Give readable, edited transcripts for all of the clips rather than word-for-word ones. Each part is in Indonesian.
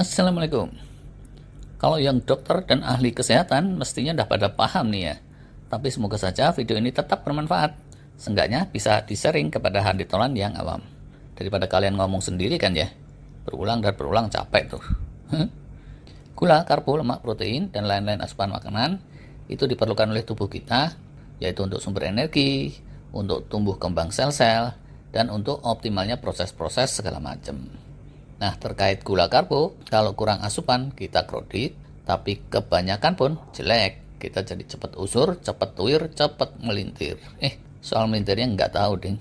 Assalamualaikum. Kalau yang dokter dan ahli kesehatan mestinya udah pada paham nih ya. Tapi semoga saja video ini tetap bermanfaat. Seenggaknya bisa di-sharing kepada handitolan yang awam. Daripada kalian ngomong sendiri kan ya. Berulang dan berulang capek tuh. Gula, karbo, lemak, protein, dan lain-lain asupan makanan itu diperlukan oleh tubuh kita, yaitu untuk sumber energi, untuk tumbuh kembang sel-sel, dan untuk optimalnya proses-proses segala macam. Nah, terkait gula karbo, kalau kurang asupan kita kredit, tapi kebanyakan pun jelek. Kita jadi cepat usur, cepat tuir, cepat melintir. Soal melintirnya nggak tahu, ding.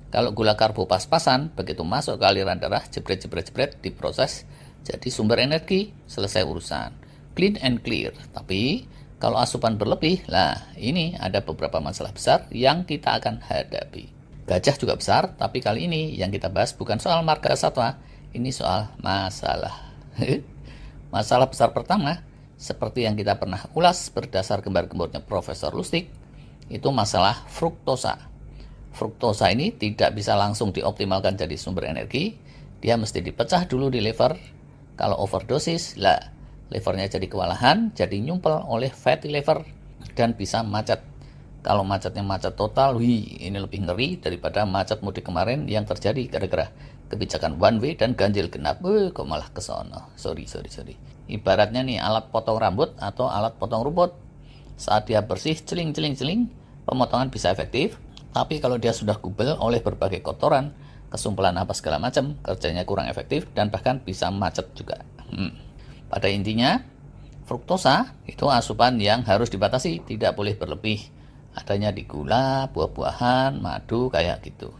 Kalau gula karbo pas-pasan, begitu masuk ke aliran darah, jebret-jebret-jebret, diproses, jadi sumber energi, selesai urusan. Clean and clear. Tapi, kalau asupan berlebih, lah ini ada beberapa masalah besar yang kita akan hadapi. Gajah juga besar, tapi kali ini yang kita bahas bukan soal marga satwa, ini soal masalah. Masalah besar pertama, seperti yang kita pernah ulas berdasar gembar-gembornya Profesor Lustig, itu masalah fruktosa. Fruktosa ini tidak bisa langsung dioptimalkan jadi sumber energi, dia mesti dipecah dulu di liver. Kalau overdosis, lah livernya jadi kewalahan, jadi nyumpel oleh fatty liver, dan bisa macet. Kalau macetnya macet total, ini lebih ngeri daripada macet mudik kemarin yang terjadi gara-gara kebijakan one way dan ganjil genap. Kok malah kesono. Sorry. Ibaratnya nih alat potong rambut atau alat potong rumput. Saat dia bersih, celing, pemotongan bisa efektif. Tapi kalau dia sudah gubel oleh berbagai kotoran, kesumpelan apa segala macam, kerjanya kurang efektif dan bahkan bisa macet juga. Pada intinya, fruktosa itu asupan yang harus dibatasi, tidak boleh berlebih. Adanya di gula, buah-buahan, madu, kayak gitu.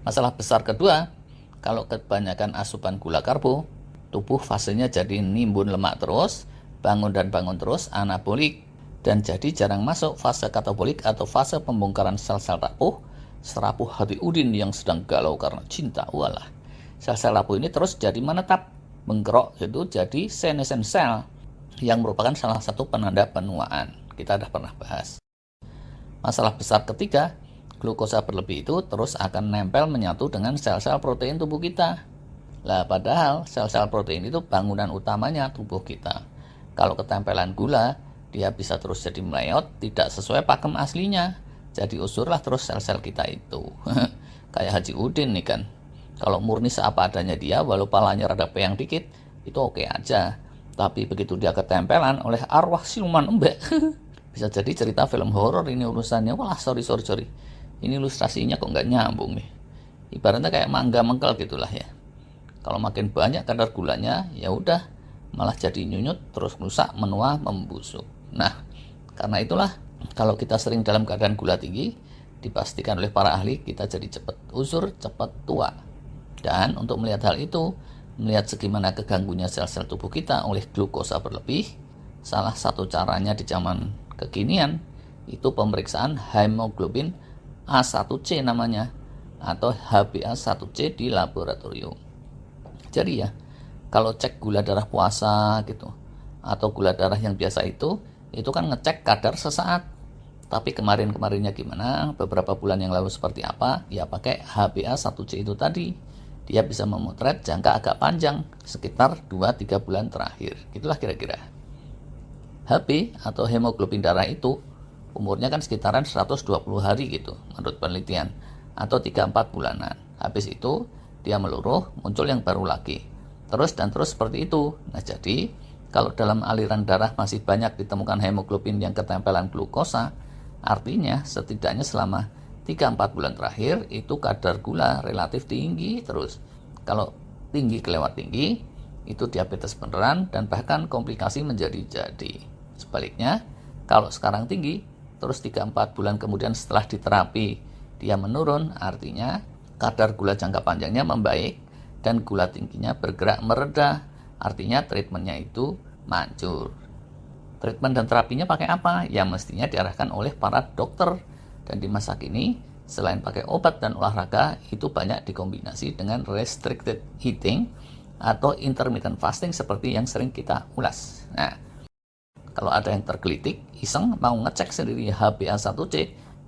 Masalah besar kedua, kalau kebanyakan asupan gula karbo, tubuh fasenya jadi nimbun lemak terus, bangun terus, anabolik, dan jadi jarang masuk fase katabolik atau fase pembongkaran sel-sel rapuh, serapuh hati Udin yang sedang galau karena cinta. Walah, sel-sel rapuh ini terus jadi menetap, menggerok, itu jadi senescent cell, yang merupakan salah satu penanda penuaan. Kita udah pernah bahas. Masalah besar ketiga, glukosa berlebih itu terus akan nempel menyatu dengan sel-sel protein tubuh kita. Lah padahal sel-sel protein itu bangunan utamanya tubuh kita. Kalau ketempelan gula, dia bisa terus jadi meleot, tidak sesuai pakem aslinya. Jadi usurlah terus sel-sel kita itu. Kayak Haji Udin nih kan. Kalau murni seapa adanya dia, walau palanya rada peyang dikit, itu oke aja. Tapi begitu dia ketempelan oleh arwah siluman embek, bisa jadi cerita film horor ini urusannya. Wah, sorry. Ini ilustrasinya kok nggak nyambung nih. Ibaratnya kayak mangga mengkel gitulah ya. Kalau makin banyak kadar gulanya, ya udah malah jadi nyunyut, terus rusak, menua, membusuk. Nah, karena itulah kalau kita sering dalam keadaan gula tinggi, dipastikan oleh para ahli kita jadi cepat usur, cepat tua. Dan untuk melihat hal itu, melihat segimana keganggunya sel-sel tubuh kita oleh glukosa berlebih, salah satu caranya di zaman kekinian itu pemeriksaan hemoglobin A1C namanya, atau HbA1c di laboratorium. Jadi ya, kalau cek gula darah puasa gitu, atau gula darah yang biasa itu kan ngecek kadar sesaat. Tapi kemarinnya gimana, beberapa bulan yang lalu seperti apa, ya pakai HbA1c itu tadi. Dia bisa memotret jangka agak panjang, sekitar 2-3 bulan terakhir. Itulah kira-kira. Hb atau hemoglobin darah itu umurnya kan sekitaran 120 hari gitu menurut penelitian, atau 3-4 bulanan. Habis itu dia meluruh, muncul yang baru lagi. Terus seperti itu. Nah, jadi kalau dalam aliran darah masih banyak ditemukan hemoglobin yang ketempelan glukosa, artinya setidaknya selama 3-4 bulan terakhir itu kadar gula relatif tinggi terus. Kalau tinggi kelewat tinggi, itu diabetes beneran dan bahkan komplikasi menjadi-jadi. Sebaliknya, kalau sekarang tinggi, terus 3-4 bulan kemudian setelah diterapi dia menurun, artinya kadar gula jangka panjangnya membaik dan gula tingginya bergerak mereda, artinya treatmentnya itu manjur. Treatment dan terapinya pakai apa? Ya mestinya diarahkan oleh para dokter. Dan di masa kini, selain pakai obat dan olahraga, itu banyak dikombinasi dengan restricted eating atau intermittent fasting seperti yang sering kita ulas. Nah, kalau ada yang tergelitik, iseng mau ngecek sendiri HbA1c,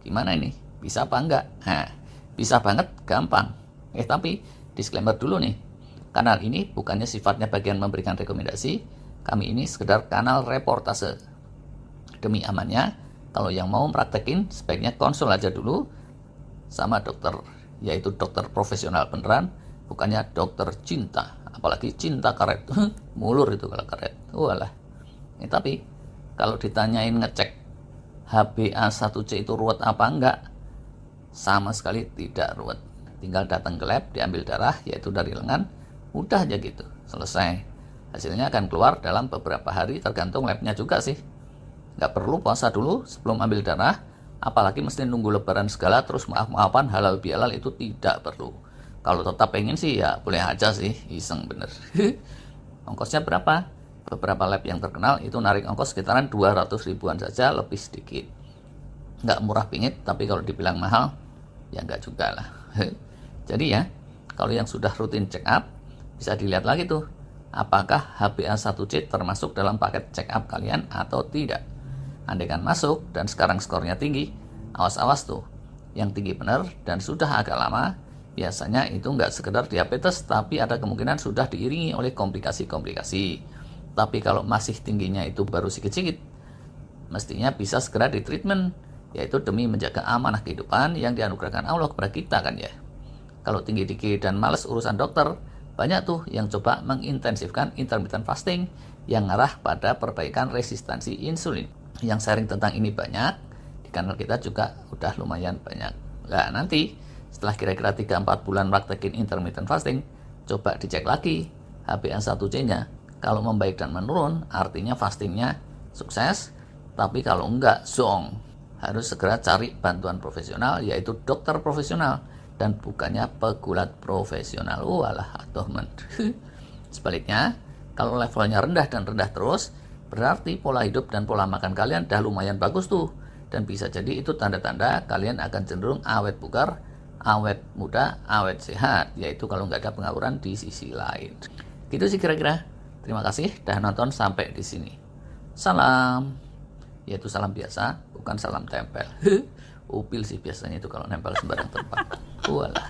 gimana ini? Bisa apa enggak? Nah, bisa banget, gampang. Tapi disclaimer dulu nih. Kanal ini bukannya sifatnya bagian memberikan rekomendasi, kami ini sekedar kanal reportase. Demi amannya, kalau yang mau praktekin sebaiknya konsul aja dulu sama dokter, yaitu dokter profesional beneran, bukannya dokter cinta, apalagi cinta karet. Mulur itu kalau karet. Walah. Tapi kalau ditanyain ngecek HbA1c itu ruwet apa enggak, sama sekali tidak ruwet. Tinggal datang ke lab, diambil darah, yaitu dari lengan, udah aja gitu, selesai. Hasilnya akan keluar dalam beberapa hari, tergantung labnya juga sih. Nggak perlu puasa dulu sebelum ambil darah, apalagi mesti nunggu lebaran segala, terus maaf-maafan halal bihalal, itu tidak perlu. Kalau tetap pengen sih ya boleh aja sih, iseng bener. Ongkosnya berapa? Beberapa lab yang terkenal itu narik ongkos sekitaran 200 ribuan saja, lebih sedikit. Nggak murah pingit, tapi kalau dibilang mahal, ya nggak juga lah. Jadi ya, kalau yang sudah rutin check up, bisa dilihat lagi tuh, apakah HbA1c termasuk dalam paket check up kalian atau tidak. Andaikan masuk dan sekarang skornya tinggi, awas-awas tuh. Yang tinggi benar dan sudah agak lama, biasanya itu nggak sekedar diabetes, tapi ada kemungkinan sudah diiringi oleh komplikasi-komplikasi. Tapi kalau masih tingginya itu baru sedikit-sedikit, mestinya bisa segera ditreatment, yaitu demi menjaga amanah kehidupan yang dianugerahkan Allah kepada kita kan ya. Kalau tinggi dikit dan males urusan dokter, banyak tuh yang coba mengintensifkan intermittent fasting yang ngarah pada perbaikan resistansi insulin. Yang sharing tentang ini banyak, di kanal kita juga udah lumayan banyak. Nah nanti setelah kira-kira 3-4 bulan praktekin intermittent fasting, coba dicek lagi HbA1c-nya. Kalau membaik dan menurun, artinya fastingnya sukses. Tapi kalau enggak, zong. Harus segera cari bantuan profesional, yaitu dokter profesional, dan bukannya pegulat profesional. Walah, atuh men. Sebaliknya, kalau levelnya rendah dan rendah terus, berarti pola hidup dan pola makan kalian dah lumayan bagus tuh. Dan bisa jadi itu tanda-tanda kalian akan cenderung awet bugar, awet muda, awet sehat. Yaitu kalau nggak ada pengawuran di sisi lain. Gitu sih kira-kira. Terima kasih dah nonton sampai di sini. Salam. Yaitu salam biasa, bukan salam tempel. Upil sih biasanya itu kalau nempel sembarang tempat. Walah.